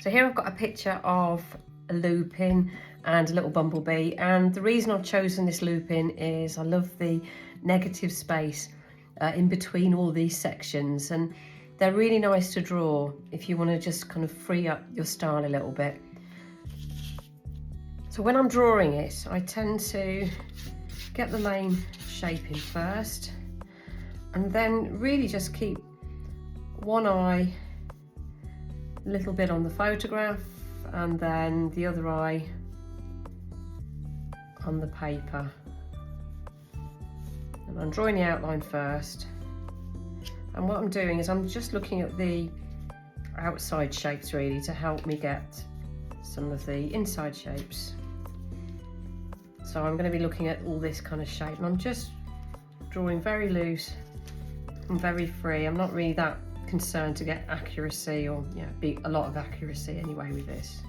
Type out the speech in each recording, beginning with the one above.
So here I've got a picture of a lupin and a little bumblebee, and the reason I've chosen this lupin is I love the negative space in between all these sections, and they're really nice to draw if you want to just kind of free up your style a little bit. So when I'm drawing it, I tend to get the main shape in first, and then really just keep one eye a little bit on the photograph and then the other eye on the paper. And I'm drawing the outline first, and what I'm doing is I'm just looking at the outside shapes really to help me get some of the inside shapes. So I'm going to be looking at all this kind of shape, and I'm just drawing very loose and very free. I'm not really that concerned to get accuracy, or be a lot of accuracy anyway with this.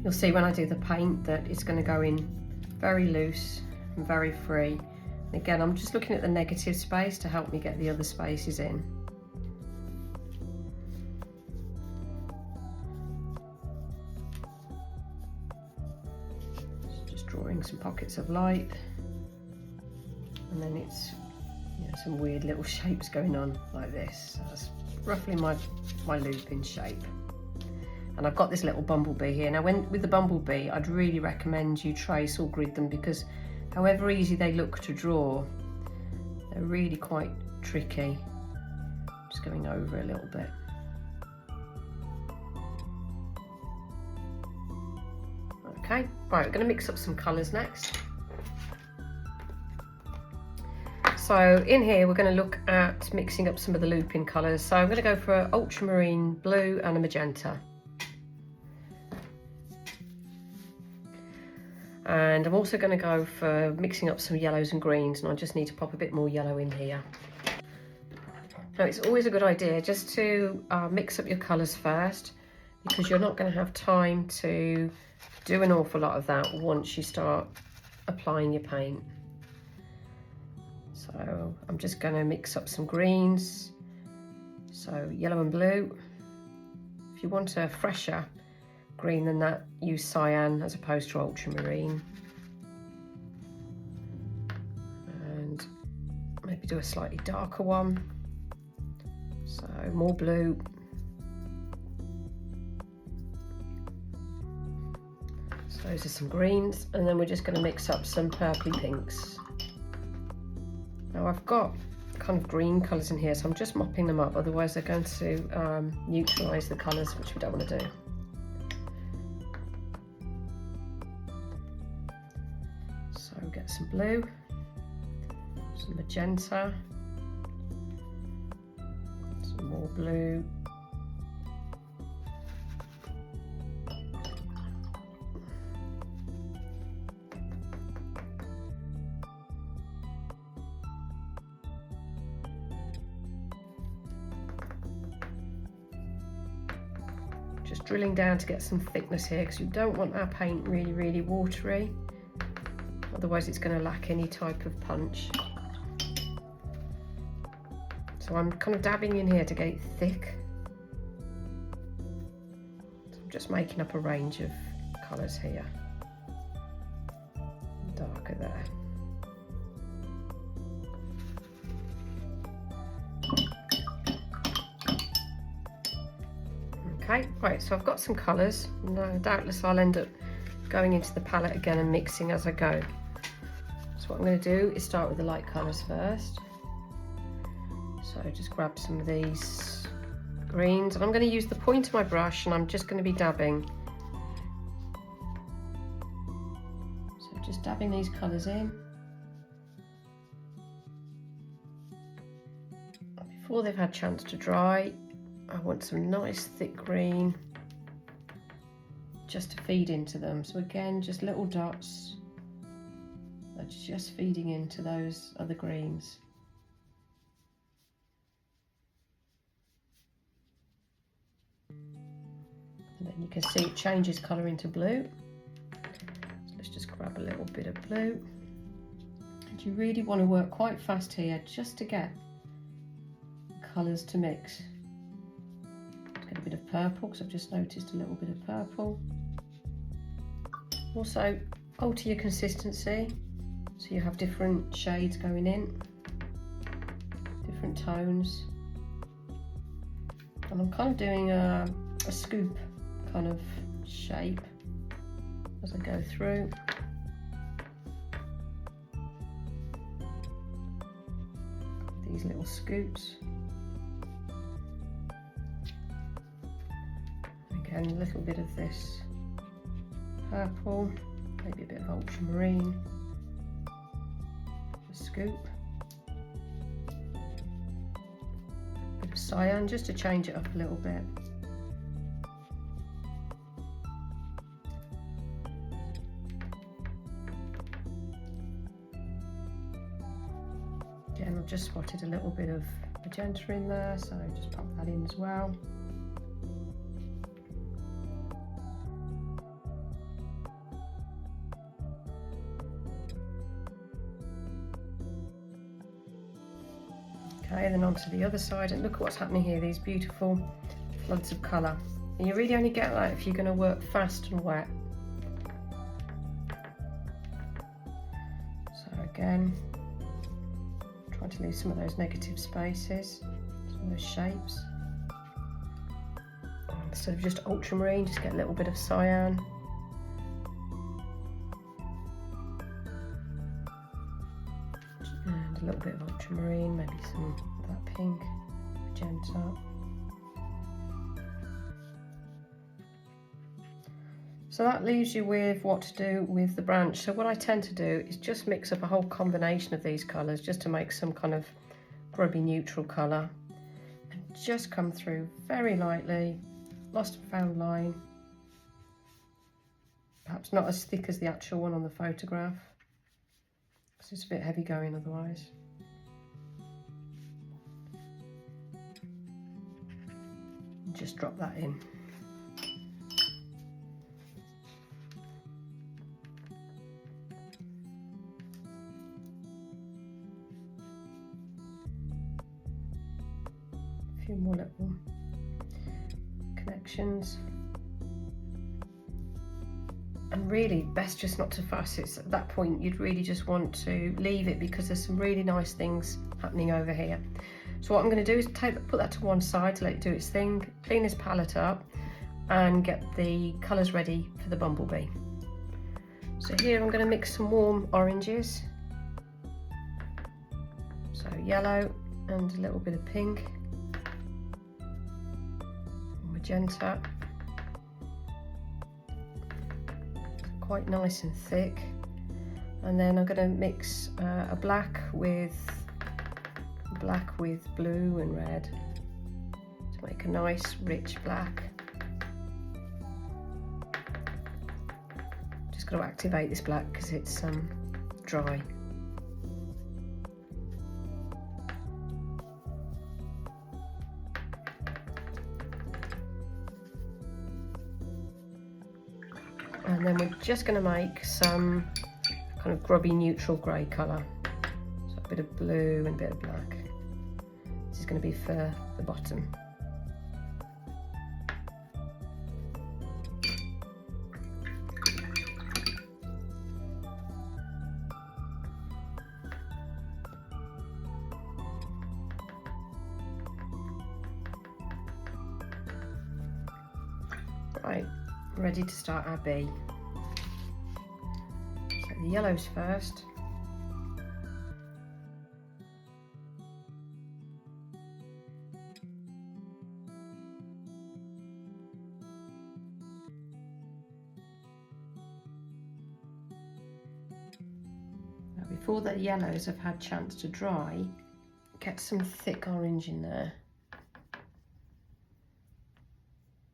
You'll see when I do the paint that it's going to go in very loose and very free. And again, I'm just looking at the negative space to help me get the other spaces in. Just drawing some pockets of light, and then it's some weird little shapes going on like this. So that's roughly my lupin shape. And I've got this little bumblebee here. Now with the bumblebee, I'd really recommend you trace or grid them, because however easy they look to draw, they're really quite tricky. Just going over a little bit. Okay, right, we're going to mix up some colours next. So in here we're going to look at mixing up some of the lupin colours. So I'm going to go for an ultramarine blue and a magenta. And I'm also going to go for mixing up some yellows and greens, and I just need to pop a bit more yellow in here. Now it's always a good idea just to mix up your colours first, because you're not going to have time to do an awful lot of that once you start applying your paint. So I'm just going to mix up some greens, so yellow and blue. If you want a fresher green than that, use cyan as opposed to ultramarine. And maybe do a slightly darker one, so more blue. So those are some greens, and then we're just going to mix up some purpley pinks. Now I've got kind of green colours in here, so I'm just mopping them up, otherwise they're going to neutralise the colours, which we don't want to do. So get some blue, some magenta, some more blue, just drilling down to get some thickness here, because you don't want our paint really watery, otherwise it's going to lack any type of punch. So I'm kind of dabbing in here to get it thick. So I'm just making up a range of colours here. Darker there. Okay, right, so I've got some colours. No, doubtless I'll end up going into the palette again and mixing as I go. So what I'm going to do is start with the light colours first. So just grab some of these greens, and I'm going to use the point of my brush, and I'm just going to be dabbing. So just dabbing these colours in. Before they've had a chance to dry, I want some nice thick green just to feed into them. So again, just little dots that's just feeding into those other greens. And then you can see it changes colour into blue. So let's just grab a little bit of blue. And you really want to work quite fast here just to get colours to mix. Get a bit of purple because I've just noticed a little bit of purple. Also alter your consistency so you have different shades going in, different tones. And I'm kind of doing a scoop kind of shape as I go through. These little scoops. Again, a little bit of this purple, maybe a bit of ultramarine, a scoop, a bit of cyan just to change it up a little bit. Again, I've just spotted a little bit of magenta in there, so just pop that in as well. Okay, then onto the other side, and look at what's happening here, these beautiful floods of colour. And you really only get that if you're going to work fast and wet. So again, trying to leave some of those negative spaces, some of those shapes. Instead of just ultramarine, just get a little bit of cyan. And a little bit of ultramarine, maybe some of that pink, magenta. So that leaves you with what to do with the branch. So what I tend to do is just mix up a whole combination of these colours just to make some kind of grubby neutral colour. And just come through very lightly, lost and found line. Perhaps not as thick as the actual one on the photograph, because it's a bit heavy going otherwise. And just drop that in. A few more little connections. And really best just not to fuss. It's at that point you'd really just want to leave it because there's some really nice things happening over here. So what I'm going to do is put that to one side to let it do its thing, clean this palette up and get the colours ready for the bumblebee. So here I'm going to mix some warm oranges, so yellow and a little bit of pink, magenta, quite nice and thick, and then I'm going to mix a black with blue and red to make a nice rich black. Just got to activate this black because it's dry. And then we're just going to make some kind of grubby neutral grey colour. So a bit of blue and a bit of black. This is going to be for the bottom. Right, ready to start our bee. So the yellows first. Now before the yellows have had a chance to dry, get some thick orange in there,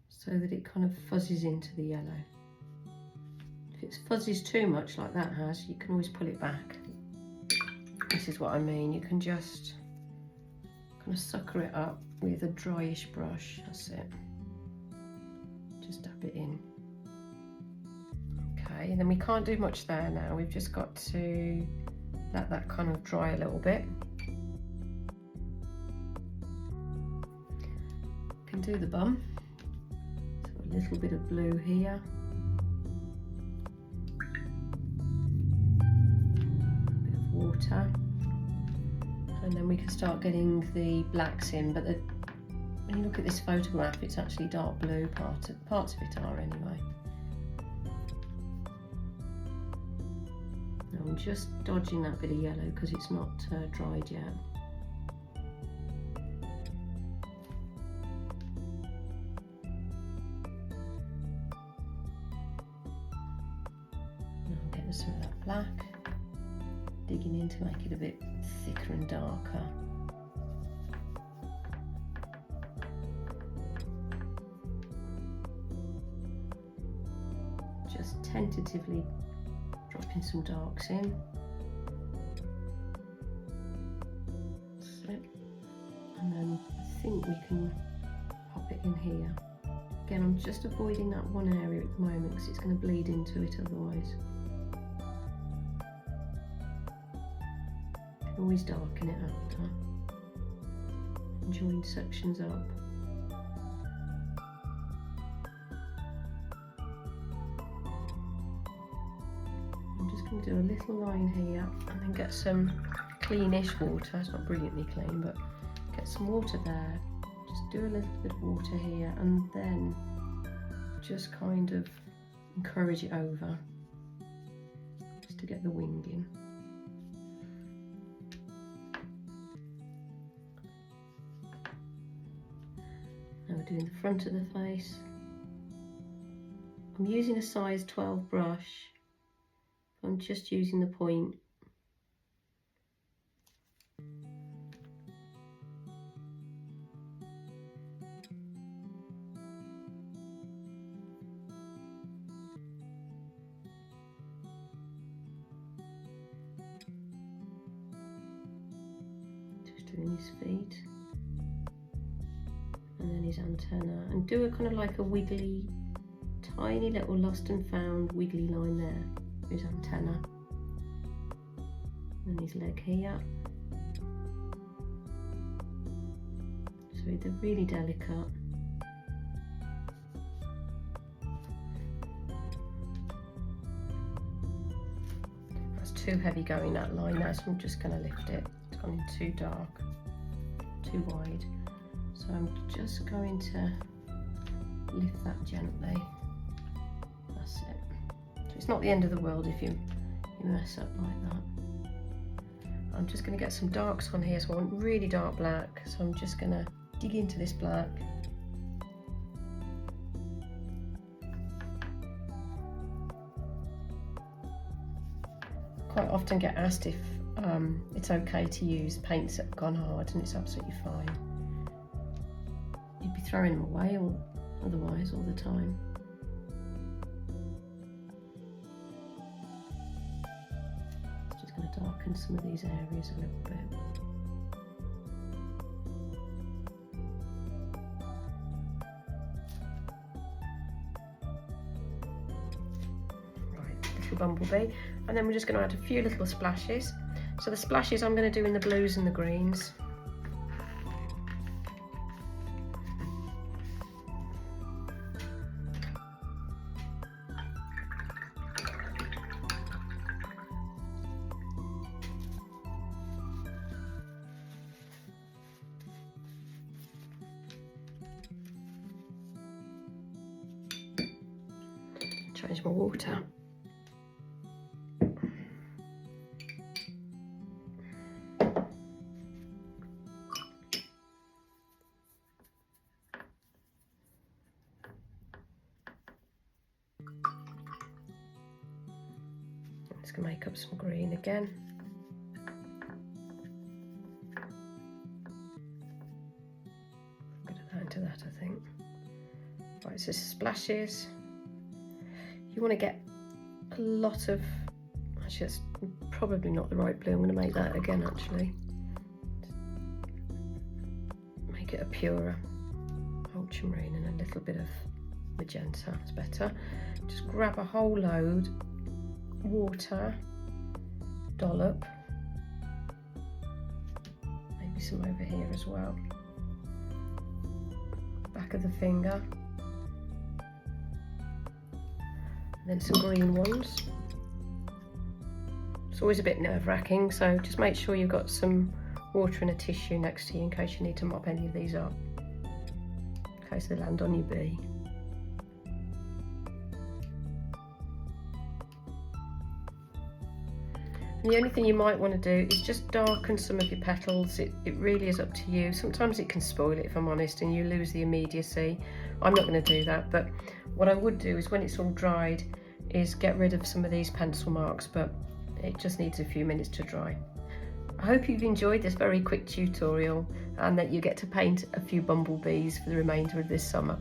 so that it kind of fuzzes into the yellow. If it fuzzes too much like that has, you can always pull it back. This is what I mean, you can just kind of sucker it up with a dryish brush, that's it. Just dab it in. Okay, and then we can't do much there now, we've just got to let that kind of dry a little bit. Can do the bum. a little bit of blue here. A bit of water. And then we can start getting the blacks in, but when you look at this photograph, it's actually dark blue. Parts of it are anyway. Now I'm just dodging that bit of yellow because it's not dried yet. Now I'm getting some of that black, digging in to make it a bit thicker and darker. Just tentatively dropping some darks in. That's it. And then I think we can pop it in here. Again, I'm just avoiding that one area at the moment because it's going to bleed into it otherwise. Always darken it after and join sections up. I'm just going to do a little line here and then get some cleanish water. It's not brilliantly clean, but get some water there. Just do a little bit of water here and then just kind of encourage it over just to get the wing in. Now we're doing the front of the face. I'm using a size 12 brush. I'm just using the point. Just doing his feet. And then his antenna, and do a kind of like a wiggly, tiny little lost and found wiggly line there, his antenna, and his leg here. So they're really delicate. That's too heavy going that line there, so I'm just going to lift it. It's gone in too dark, too wide. So I'm just going to lift that gently. That's it. So it's not the end of the world if you mess up like that. I'm just going to get some darks on here, so I want really dark black. So I'm just going to dig into this black. Quite often get asked if it's okay to use paints that have gone hard, and it's absolutely fine. You'd be throwing them away otherwise all the time. Just going to darken some of these areas a little bit. Right, little bumblebee. And then we're just going to add a few little splashes. So the splashes I'm going to do in the blues and the greens. Change my water. I'm just going to make up some green again. I'm going to add to that, I think. Right, so splashes. You want to get a lot of, actually that's probably not the right blue, I'm going to make that again actually. Make it a purer ultramarine and a little bit of magenta, it's better. Just grab a whole load, water, dollop, maybe some over here as well, back of the finger. And then some green ones. It's always a bit nerve-wracking, so just make sure you've got some water and a tissue next to you in case you need to mop any of these up, in case they land on your bee. And the only thing you might want to do is just darken some of your petals. It really is up to you. Sometimes it can spoil it, if I'm honest, and you lose the immediacy. I'm not going to do that, but what I would do is when it's all dried is get rid of some of these pencil marks, but it just needs a few minutes to dry. I hope you've enjoyed this very quick tutorial and that you get to paint a few bumblebees for the remainder of this summer.